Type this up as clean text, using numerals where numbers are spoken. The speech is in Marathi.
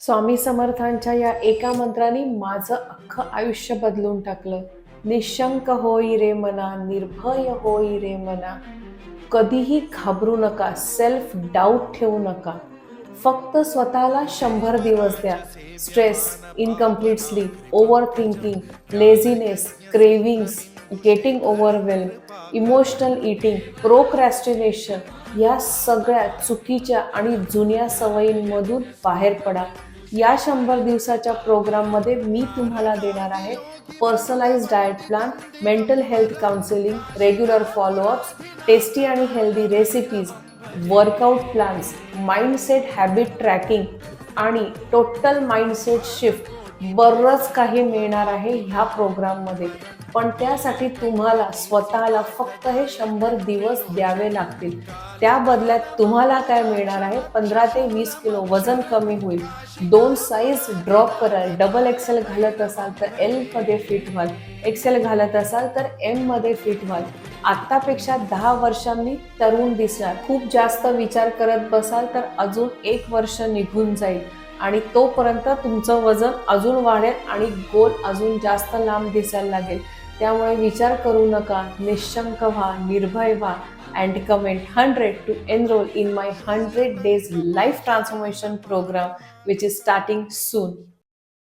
स्वामी समर्थांच्या या एका मंत्राने माझं अख्खं आयुष्य बदलून टाकलं. निशंक होई रे मना, निर्भय होई रे मना. कधीही घाबरू नका, सेल्फ डाऊट ठेवू नका. फक्त स्वतःला 100 दिवस द्या. Stress, incomplete sleep, over thinking, laziness, cravings, getting overwhelm, emotional eating, procrastination या सगळ्या चुकीच्या आणि जुन्या सवयींमधून बाहेर पडा. या 100 दिवसाच्या प्रोग्राममध्ये मी तुम्हाला देणार आहे personalise diet plan, mental health counselling, regular follow ups, tasty आणि healthy recipes, workout plans, mindset habit tracking आणि टोटल माइंडसेट शिफ्ट. बरंच काही मिळणार आहे ह्या प्रोग्राममध्ये, पण त्यासाठी तुम्हाला स्वतःला फक्त हे 100 दिवस द्यावे लागतील. त्या बदल्यात तुम्हाला काय मिळणार आहे, 15 ते 20 किलो वजन कमी होईल, 2 साईज ड्रॉप कराल, डबल एक्सेल घालत असाल तर एल मध्ये फिट व्हाल, एक्सेल घालत असाल तर एम मध्ये फिट व्हाल, आतापेक्षा 10 वर्षांनी तरुण दिसणार. खूप जास्त विचार करत बसाल तर अजून 1 वर्ष निघून जाईल आणि तोपर्यंत तुमचं वजन अजून वाढेल आणि गोल अजून जास्त लांब दिसायला लागेल. त्यामुळे विचार करू नका, निशंक व्हा, निर्भय व्हा and comment 100 to enroll in my 100 days life transformation program which is starting soon.